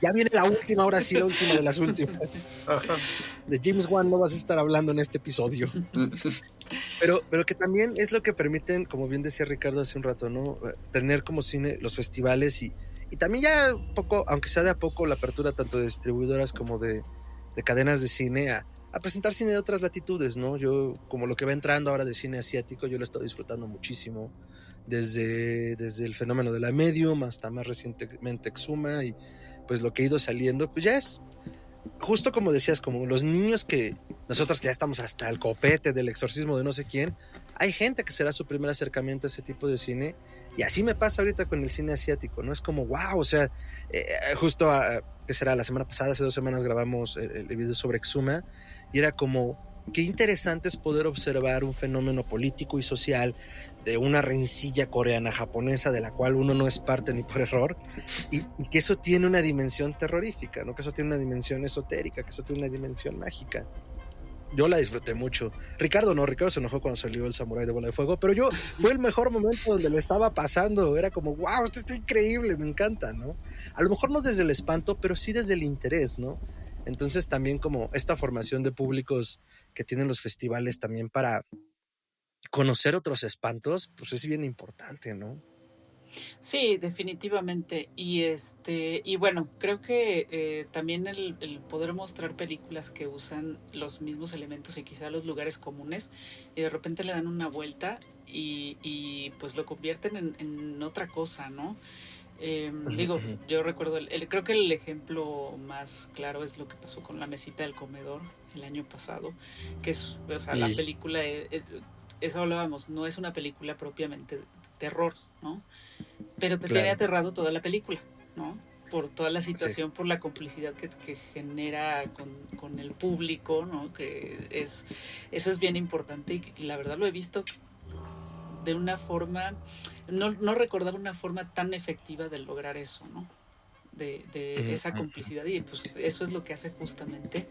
ya viene la última, ahora sí, la última de las últimas. ajá. De James Wan no vas a estar hablando en este episodio. Pero que también es lo que permiten, como bien decía Ricardo hace un rato, ¿no? Tener como cine los festivales y también ya poco, aunque sea de a poco, la apertura tanto de distribuidoras como de cadenas de cine a presentar cine de otras latitudes, ¿no? Yo, como lo que va entrando ahora de cine asiático, yo lo he estado disfrutando muchísimo. Desde el fenómeno de la Medium hasta más recientemente Exuma y pues lo que ha ido saliendo, pues ya es justo como decías, como los niños que nosotros que ya estamos hasta el copete del exorcismo de no sé quién, hay gente que será su primer acercamiento a ese tipo de cine. Y así me pasa ahorita con el cine asiático, ¿no? Es como, wow, o sea, justo, ¿qué será? La semana pasada, hace 2 semanas grabamos el video sobre Exuma y era como, qué interesante es poder observar un fenómeno político y social de una rencilla coreana-japonesa de la cual uno no es parte ni por error, y que eso tiene una dimensión terrorífica, ¿no? Que eso tiene una dimensión esotérica, que eso tiene una dimensión mágica. Yo la disfruté mucho. Ricardo se enojó cuando salió el Samurái de Bola de Fuego, pero yo fue el mejor momento donde lo estaba pasando. Era como, wow, esto está increíble, me encanta, ¿no? A lo mejor no desde el espanto, pero sí desde el interés, ¿no? Entonces también como esta formación de públicos que tienen los festivales también para conocer otros espantos, pues es bien importante, ¿no? Sí, definitivamente. Y bueno, creo que también el poder mostrar películas que usan los mismos elementos y quizá los lugares comunes y de repente le dan una vuelta y pues lo convierten en otra cosa, ¿no? Digo, yo recuerdo, creo que el ejemplo más claro es lo que pasó con La mesita del comedor el año pasado, que es, o sea, la Sí, película, eso hablábamos, no es una película propiamente de terror, ¿no? Pero te tiene claro, aterrado toda la película, ¿no? Por toda la sí. situación, por la complicidad que genera con el público, ¿no? Eso es bien importante y la verdad lo he visto de una forma, no recordaba una forma tan efectiva de lograr eso, ¿no? De esa complicidad y pues eso es lo que hace justamente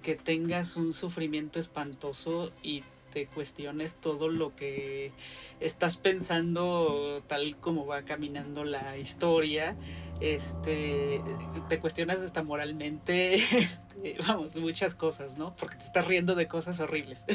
que tengas un sufrimiento espantoso y te cuestiones todo lo que estás pensando tal como va caminando la historia, te cuestionas hasta moralmente, vamos, muchas cosas, ¿no? Porque te estás riendo de cosas horribles.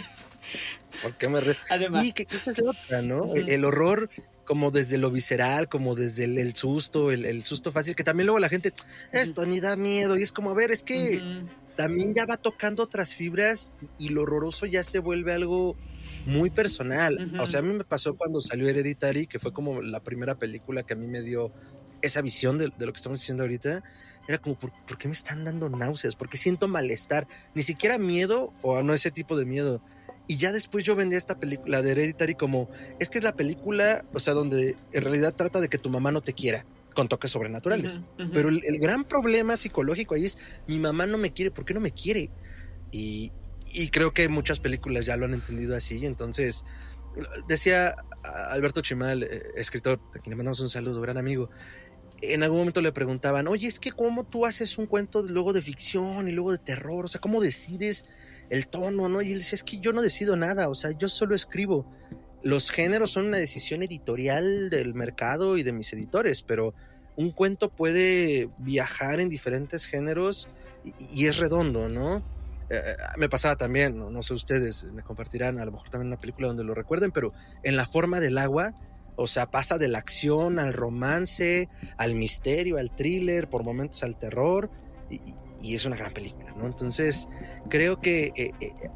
¿Por qué me re... Sí, Además, que esa es la otra, ¿no? uh-huh, El horror como desde lo visceral, como desde el susto, el susto fácil, que también luego la gente, uh-huh, esto ni da miedo, y es como, a ver, es que uh-huh, también ya va tocando otras fibras y lo horroroso ya se vuelve algo muy personal. O uh-huh, sea, a mí me pasó cuando salió Hereditary, que fue como la primera película que a mí me dio esa visión de lo que estamos diciendo ahorita. Era como, ¿por qué me están dando náuseas? ¿Por qué siento malestar? Ni siquiera miedo o no ese tipo de miedo. Y ya después yo vendía esta película de Hereditary como, es que es la película, o sea, donde en realidad trata de que tu mamá no te quiera, con toques sobrenaturales. uh-huh, uh-huh. Pero el gran problema psicológico ahí es, mi mamá no me quiere, ¿por qué no me quiere? Y, y creo que muchas películas ya lo han entendido así. Entonces, decía Alberto Chimal, escritor, a quien le mandamos un saludo, gran amigo, en algún momento le preguntaban, oye, es que cómo tú haces un cuento luego de ficción y luego de terror, o sea, ¿cómo decides el tono, no? Y él decía, es que yo no decido nada, o sea, yo solo escribo. Los géneros son una decisión editorial del mercado y de mis editores, pero un cuento puede viajar en diferentes géneros y es redondo, ¿no? Me pasaba también, no sé ustedes, me compartirán a lo mejor también una película donde lo recuerden, pero en La forma del agua, o sea, pasa de la acción al romance, al misterio, al thriller, por momentos al terror, y es una gran película, ¿no? Entonces, creo que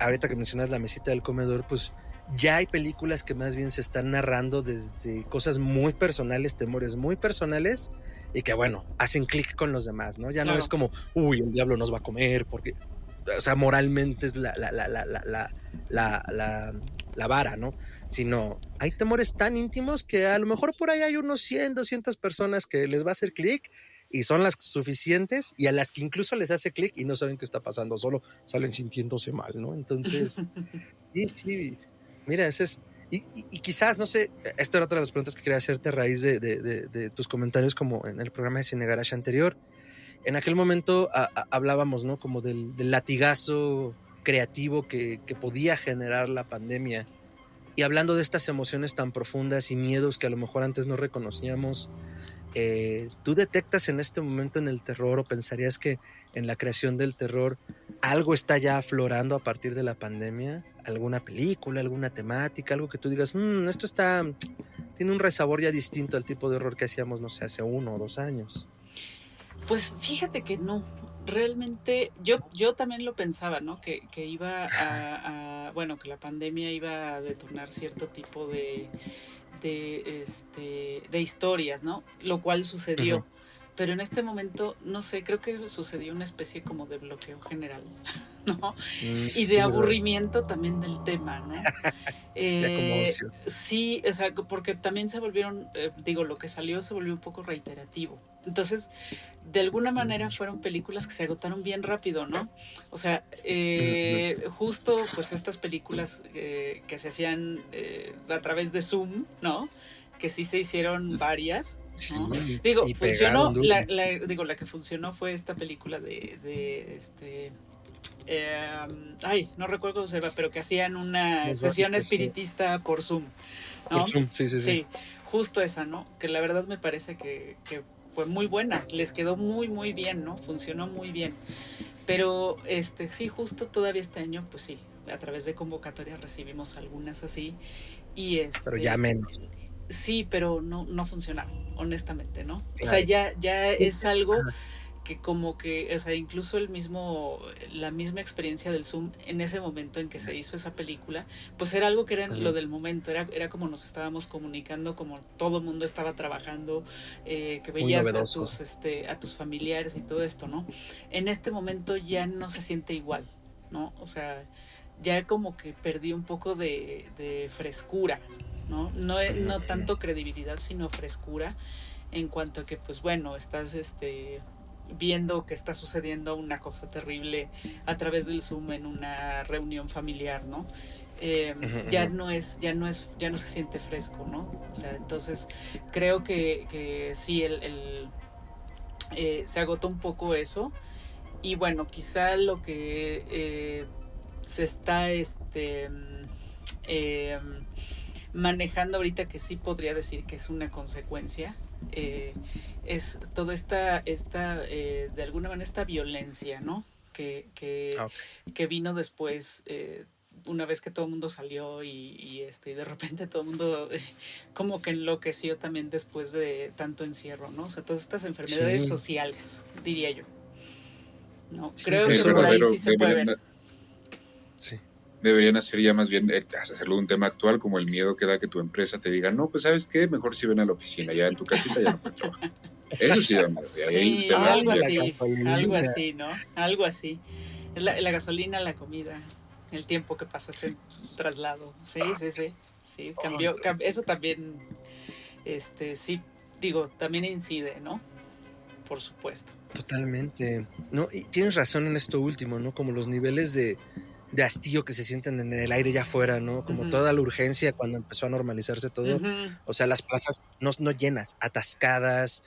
ahorita que mencionas La mesita del comedor, pues ya hay películas que más bien se están narrando desde cosas muy personales, temores muy personales, y que bueno, hacen clic con los demás, ¿no? Ya no es Claro. como, uy, el diablo nos va a comer, porque, o sea, moralmente es la vara, ¿no? Sino hay temores tan íntimos que a lo mejor por ahí hay unos 100, 200 personas que les va a hacer clic y son las suficientes y a las que incluso les hace clic y no saben qué está pasando, solo salen sintiéndose mal, ¿no? Entonces, sí, mira, ese es... Y quizás, no sé, esta era otra de las preguntas que quería hacerte a raíz de tus comentarios como en el programa de Cine Garage anterior. En aquel momento hablábamos, ¿no? Como del latigazo creativo que podía generar la pandemia. Y hablando de estas emociones tan profundas y miedos que a lo mejor antes no reconocíamos, ¿tú detectas en este momento en el terror o pensarías que en la creación del terror algo está ya aflorando a partir de la pandemia? ¿Alguna película, alguna temática, algo que tú digas, esto tiene un resabor ya distinto al tipo de horror que hacíamos, no sé, hace 1 o 2 años? Pues fíjate que no, realmente yo también lo pensaba, ¿no? Que iba bueno, que la pandemia iba a detonar cierto tipo de historias, ¿no? Lo cual sucedió. Uh-huh. Pero en este momento, no sé, creo que sucedió una especie como de bloqueo general, ¿no? Y de aburrimiento también del tema, ¿no? Ya como ocios. Sí, o sea, porque también se volvieron, lo que salió se volvió un poco reiterativo. Entonces, de alguna manera fueron películas que se agotaron bien rápido, ¿no? O sea, justo pues estas películas que se hacían a través de Zoom, ¿no? Que sí se hicieron varias, ¿no? Sí, Digo, y funcionó, pegaron duro. la que funcionó fue esta película no recuerdo cómo se llama, pero que hacían una sesión espiritista por Zoom, ¿no? Por Zoom, sí. Sí, justo esa, ¿no? Que la verdad me parece que fue muy buena, les quedó muy, muy bien, ¿no? Funcionó muy bien. Pero sí, justo todavía este año, pues sí, a través de convocatorias recibimos algunas así. Y pero ya menos. sí, pero no funcionaba, honestamente, ¿no? O sea, Claro. ya es algo Ajá. que como que, o sea, incluso la misma experiencia del Zoom en ese momento en que se hizo esa película, pues era algo que era lo Ujú. del momento, era como nos estábamos comunicando, como todo el mundo estaba trabajando, que Muy veías novedoso. a tus familiares y todo esto, ¿no? En este momento ya no se siente igual, ¿no? O sea, ya como que perdí un poco de frescura, ¿no? No Ujú. tanto credibilidad, sino frescura en cuanto a que, pues bueno, estás viendo que está sucediendo una cosa terrible a través del Zoom en una reunión familiar, ¿no? Ujú, Ya ujú. ya no se siente fresco, ¿no? O sea, entonces creo que sí, se agotó un poco eso. Y bueno, quizá lo que se está eh, manejando ahorita, que sí podría decir que es una consecuencia, es toda de alguna manera, esta violencia, ¿no? Que, que, Ah, ok. que vino después, una vez que todo el mundo salió y de repente todo el mundo como que enloqueció también después de tanto encierro, ¿no? O sea, todas estas enfermedades Sí, sociales, diría yo, ¿no? sí, Creo pues que por uno, ahí Verdadero, sí se puede ver. sí. deberían hacer ya más bien hacerlo un tema actual, como el miedo que da que tu empresa te diga, no, pues ¿sabes qué? Mejor si ven a la oficina, ya en tu casita ya no puedes trabajar. Eso sí da miedo, y ahí hay un Sí, tema Ay, algo la bien. así, algo gasolina. así, ¿no? Algo así. Es la gasolina, la comida, el tiempo que pasas en traslado. Sí, sí, sí. Sí, Ay, eso también, sí, digo, también incide, ¿no? Por supuesto. totalmente. No, y tienes razón en esto último, ¿no? Como los niveles de hastío que se sienten en el aire ya afuera, ¿no? Como Ujú, toda la urgencia cuando empezó a normalizarse todo. ujú. O sea, las plazas no llenas, atascadas.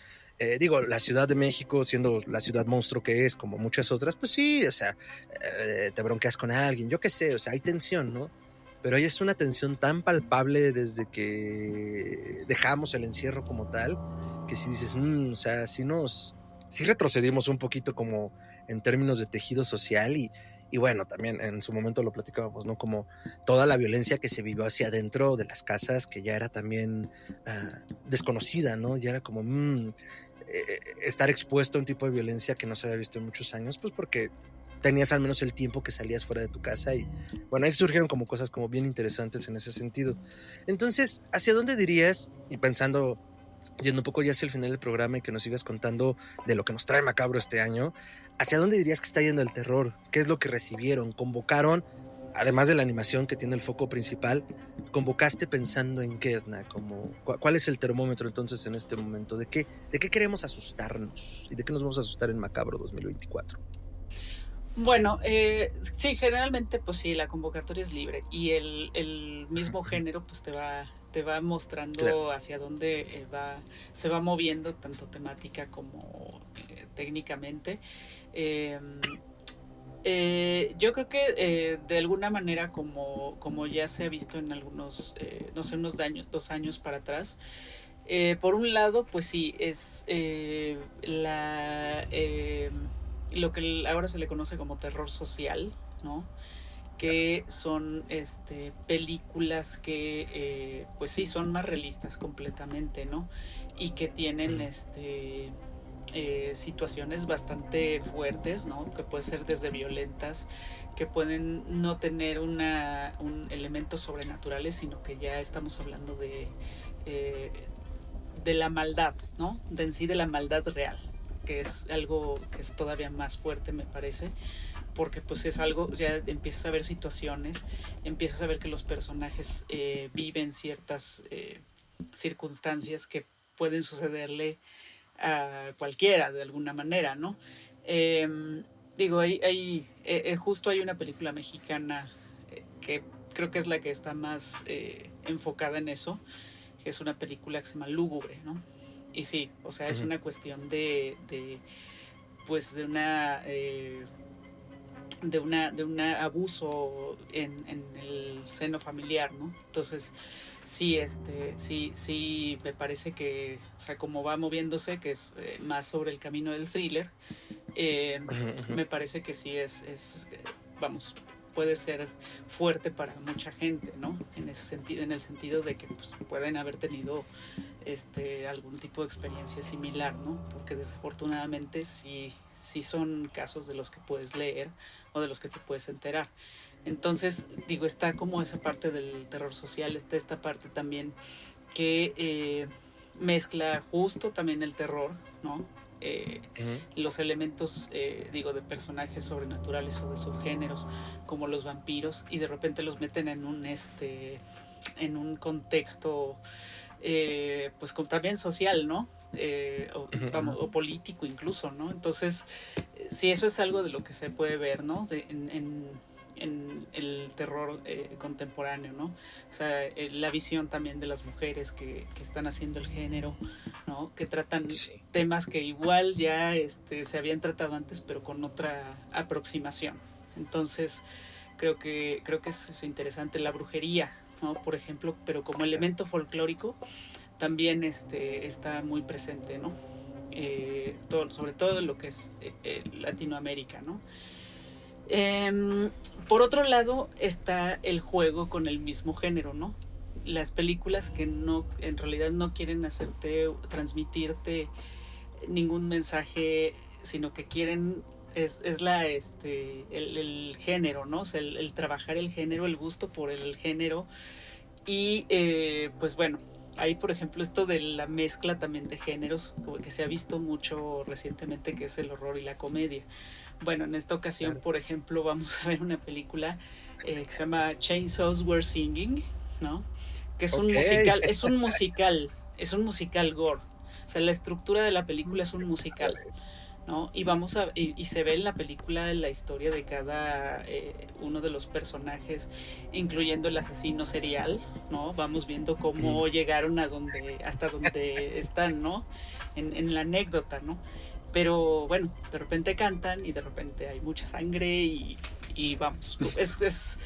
Digo, la Ciudad de México, siendo la ciudad monstruo que es, como muchas otras, pues sí, o sea, te bronqueas con alguien, yo qué sé, o sea, hay tensión, ¿no? Pero ahí es una tensión tan palpable desde que dejamos el encierro como tal, que si dices, o sea, sí retrocedimos un poquito como en términos de tejido social y bueno, también en su momento lo platicábamos, ¿no? Como toda la violencia que se vivió hacia adentro de las casas, que ya era también desconocida, ¿no? Ya era como estar expuesto a un tipo de violencia que no se había visto en muchos años, pues porque tenías al menos el tiempo que salías fuera de tu casa y bueno, ahí surgieron como cosas como bien interesantes en ese sentido. Entonces, ¿hacia dónde dirías, y pensando yendo un poco ya hacia el final del programa y que nos sigas contando de lo que nos trae Macabro este año, ¿hacia dónde dirías que está yendo el terror? ¿Qué es lo que recibieron? ¿Convocaron, además de la animación que tiene el foco principal, convocaste pensando en qué, Edna? Como, ¿cuál es el termómetro entonces en este momento? ¿De qué queremos asustarnos? ¿Y de qué nos vamos a asustar en Macabro 2024? Bueno, sí, generalmente pues sí, la convocatoria es libre y el mismo género pues te va Claro. mostrando hacia dónde se va moviendo tanto temática como técnicamente. Eh, yo creo que de alguna manera como ya se ha visto en algunos, no sé, unos 2 años para atrás, por un lado, pues sí, es lo que ahora se le conoce como terror social, ¿no? Que son películas que, pues sí, son más realistas completamente, ¿no? Y que tienen situaciones bastante fuertes, ¿no? Que pueden ser desde violentas, que pueden no tener un elementos sobrenaturales, sino que ya estamos hablando eh, de la maldad, ¿no? De en sí de la maldad real, que es algo que es todavía más fuerte, me parece, porque pues es algo, ya empiezas a ver situaciones, empiezas a ver que los personajes viven ciertas circunstancias que pueden sucederle a cualquiera de alguna manera, ¿no? Eh, digo, justo hay una película mexicana que creo que es la que está más enfocada en eso, que es una película que se llama Lúgubre, ¿no? Y sí, o sea, es Ujú. una cuestión pues de una de un abuso en el seno familiar, ¿no? Entonces, sí, sí, me parece que, o sea, como va moviéndose, que es más sobre el camino del thriller, Ujú, ujú. me parece que sí vamos, puede ser fuerte para mucha gente, ¿no? En ese sentido, en el sentido de que pues, pueden haber tenido algún tipo de experiencia similar, ¿no? Porque desafortunadamente sí son casos de los que puedes leer o de los que te puedes enterar. Entonces, digo, está como esa parte del terror social, está esta parte también que mezcla justo también el terror, ¿no? Los elementos, digo, de personajes sobrenaturales o de subgéneros, como los vampiros, y de repente los meten en un contexto, pues también social, ¿no? O político incluso, ¿no? Entonces, sí, eso es algo de lo que se puede ver, ¿no? En el terror contemporáneo, ¿no? O sea, la visión también de las mujeres que están haciendo el género, ¿no? Que tratan temas que igual ya se habían tratado antes, pero con otra aproximación. Entonces, creo que es interesante. La brujería, ¿no? Por ejemplo, pero como elemento folclórico, también está muy presente, ¿no? Sobre todo lo que es Latinoamérica, ¿no? Por otro lado está el juego con el mismo género, ¿no? Las películas que en realidad no quieren transmitirte ningún mensaje, sino que quieren es el género, ¿no? O sea, el trabajar el género, el gusto por el género. Y pues bueno, hay por ejemplo esto de la mezcla también de géneros, como que se ha visto mucho recientemente, que es el horror y la comedia. Bueno, en esta ocasión, por ejemplo, vamos a ver una película que se llama Chainsaws Were Singing, ¿no? Que es un musical gore. O sea, la estructura de la película es un musical, ¿no? Y se ve en la película la historia de cada uno de los personajes, incluyendo el asesino serial, ¿no? Vamos viendo cómo llegaron hasta donde están, ¿no? En la anécdota, ¿no? Pero bueno, de repente cantan y de repente hay mucha sangre y vamos, es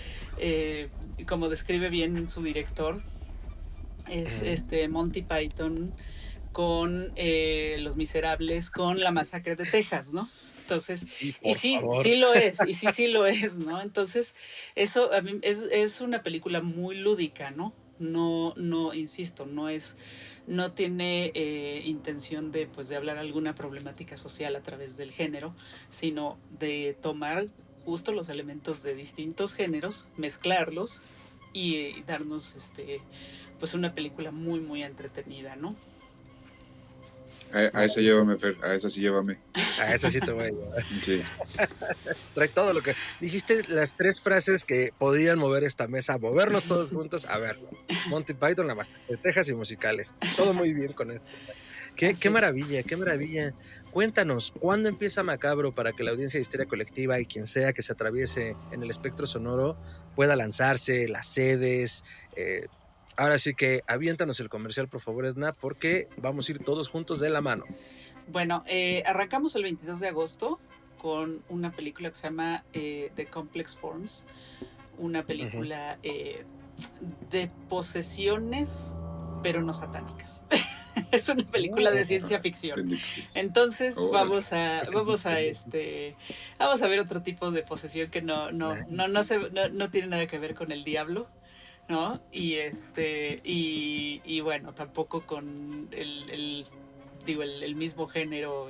como describe bien su director, es Monty Python con Los Miserables, con La Masacre de Texas, ¿no? Entonces, sí lo es, ¿no? Entonces, eso a mí es una película muy lúdica, ¿no? No, insisto, no tiene intención de hablar alguna problemática social a través del género, sino de tomar justo los elementos de distintos géneros, mezclarlos y darnos pues una película muy, muy entretenida, ¿no? A esa llévame, Fer, a esa sí llévame. A esa sí te voy a llevar. Sí. Trae todo lo que... Dijiste las 3 frases que podían mover esta mesa, movernos todos juntos. A ver, Monty Python, La Masacre de Texas y musicales. Todo muy bien con eso. Qué maravilla, qué maravilla. Cuéntanos, ¿cuándo empieza Macabro para que la audiencia de Histeria Colectiva y quien sea que se atraviese en el espectro sonoro pueda lanzarse, las sedes? Ahora sí que aviéntanos el comercial, por favor, Edna, porque vamos a ir todos juntos de la mano. Bueno, arrancamos el 22 de agosto con una película que se llama The Complex Forms, una película de posesiones, pero no satánicas. Es una película de ciencia ficción. Entonces vamos a ver otro tipo de posesión que no tiene nada que ver con el diablo, ¿no? Y bueno, tampoco con el mismo género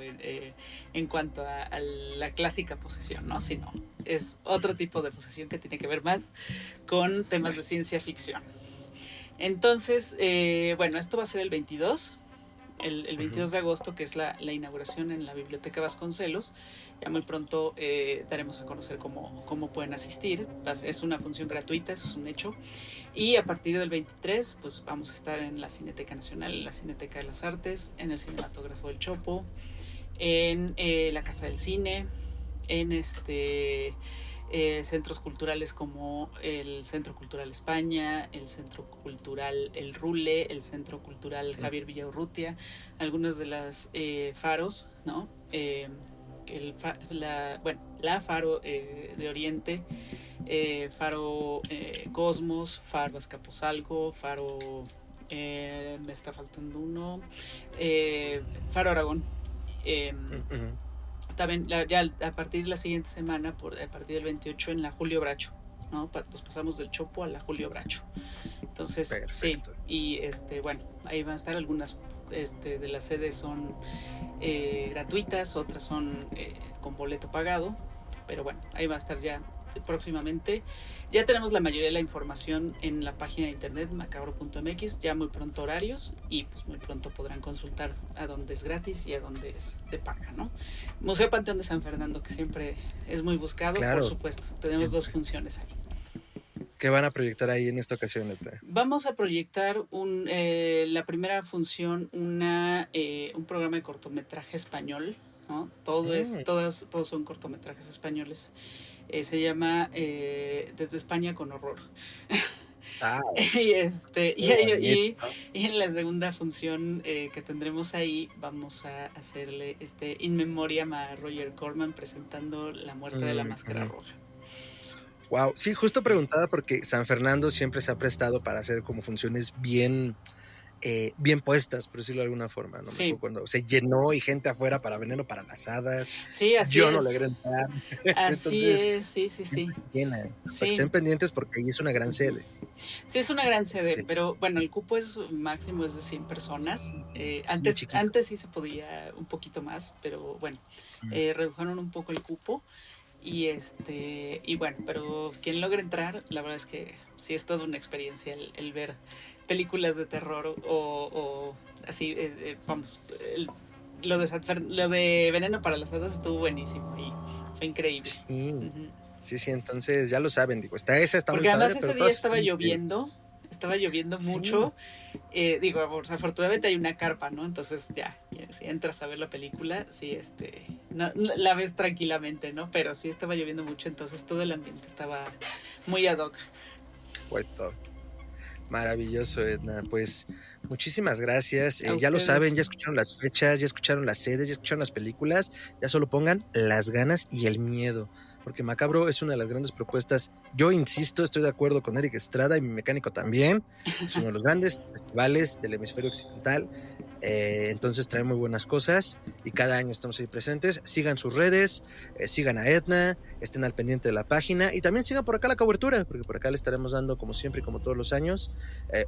en cuanto a la clásica posesión, ¿no? Sino es otro tipo de posesión que tiene que ver más con temas de ciencia ficción. Entonces, bueno, esto va a ser el 22. El 22 de agosto, que es la inauguración en la Biblioteca Vasconcelos. Ya muy pronto daremos a conocer cómo pueden asistir. Es una función gratuita, eso es un hecho. Y a partir del 23, pues vamos a estar en la Cineteca Nacional, en la Cineteca de las Artes, en el Cinematógrafo del Chopo, en la Casa del Cine, en centros culturales como el Centro Cultural España, el Centro Cultural El Rule, el Centro Cultural Javier Villaurrutia, algunas de las faros, ¿no? La Faro de Oriente, Faro Cosmos, Faro Azcapotzalco, Faro me está faltando uno, Faro Aragón. También ya a partir de la siguiente semana, a partir del 28, en la Julio Bracho, ¿no? Pues pasamos del Chopo a la Julio Bracho. Entonces, Perfecto. sí, y bueno, ahí van a estar algunas de las sedes son gratuitas, otras son con boleto pagado, pero bueno, ahí va a estar ya próximamente. Ya tenemos la mayoría de la información en la página de internet macabro.mx, ya muy pronto horarios y pues muy pronto podrán consultar a dónde es gratis y a dónde es de paga, ¿no? Museo Panteón de San Fernando, que siempre es muy buscado, Claro. por supuesto. Tenemos 2 funciones ahí. ¿Qué van a proyectar ahí en esta ocasión, neta? Vamos a proyectar la primera función, un programa de cortometraje español, ¿no? Todos son cortometrajes españoles. Se llama Desde España con Horror. Ah, y en la segunda función que tendremos ahí vamos a hacerle In Memoriam a Roger Corman presentando La muerte de la máscara roja. wow, sí, justo preguntaba porque San Fernando siempre se ha prestado para hacer como funciones bien puestas, por decirlo de alguna forma, ¿no? Sí. Cuando se llenó y gente afuera para Veneno para las Hadas. Sí, así yo es. no logré entrar. Así Entonces, es, sí. Llena. Sí. Para que estén pendientes porque ahí es una gran sede. Sí, es una gran sede, Sí. pero bueno, el cupo es máximo, es de 100 personas. Antes Antes sí se podía un poquito más, pero bueno, redujeron un poco el cupo. Y bueno, pero quien logre entrar, la verdad es que sí es toda una experiencia el ver películas de terror o así, vamos, lo de Veneno para las Hadas estuvo buenísimo y fue increíble. Sí. Uh-huh. Sí, entonces ya lo saben, digo, está porque muy además padre, ese día estaba lloviendo. Estaba lloviendo mucho. Afortunadamente hay una carpa, ¿no? Entonces ya si entras a ver la película, sí, no, la ves tranquilamente, ¿no? Pero sí estaba lloviendo mucho, entonces todo el ambiente estaba muy ad hoc. Puesto. Maravilloso, Edna. Pues muchísimas gracias. Ya ustedes. lo saben, ya escucharon las fechas, ya escucharon las sedes, ya escucharon las películas. Ya solo pongan las ganas y el miedo. Porque Macabro es una de las grandes propuestas. Yo insisto, estoy de acuerdo con Eric Estrada y mi mecánico también. Es uno de los grandes festivales del hemisferio occidental. Entonces trae muy buenas cosas y cada año estamos ahí presentes. Sigan sus redes, sigan a Edna, estén al pendiente de la página y también sigan por acá la cobertura, porque por acá le estaremos dando, como siempre y como todos los años,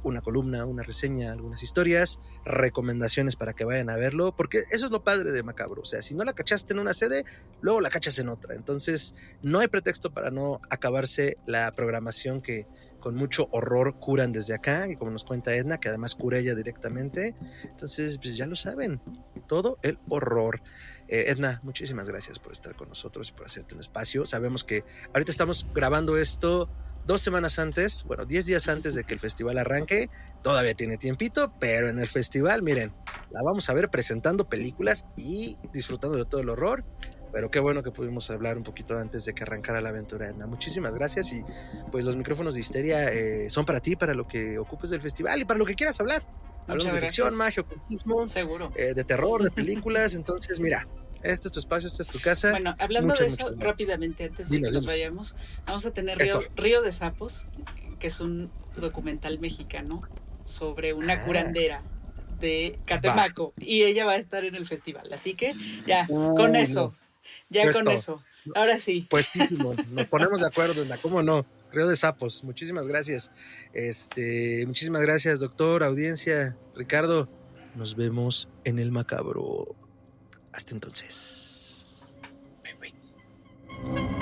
una columna, una reseña, algunas historias, recomendaciones para que vayan a verlo, porque eso es lo padre de Macabro. O sea, si no la cachaste en una sede, luego la cachas en otra. Entonces no hay pretexto para no acabarse la programación que con mucho horror curan desde acá, y como nos cuenta Edna, que además cura ella directamente. Entonces, pues ya lo saben, todo el horror. Edna, muchísimas gracias por estar con nosotros y por hacerte un espacio. Sabemos que ahorita estamos grabando esto 2 semanas antes, 10 días antes de que el festival arranque. Todavía tiene tiempito, pero en el festival, miren, la vamos a ver presentando películas y disfrutando de todo el horror. Pero qué bueno que pudimos hablar un poquito antes de que arrancara la aventura, Edna. Muchísimas gracias y pues los micrófonos de Histeria son para ti, para lo que ocupes del festival y para lo que quieras hablar. Hablamos de ficción, magia, ocultismo, seguro, de terror, de películas. Entonces, mira, este es tu espacio, esta es tu casa. Bueno, hablando de eso, rápidamente, antes de que nos vayamos, vamos a tener Río de Sapos, que es un documental mexicano sobre una curandera de Catemaco, y ella va a estar en el festival, así que ya, con eso. Ya puesto. Con eso. Ahora sí. Puestísimo. Nos ponemos de acuerdo, ¿cómo no? Río de Sapos. Muchísimas gracias. Muchísimas gracias, doctor, audiencia, Ricardo. Nos vemos en el Macabro. Hasta entonces. Bye.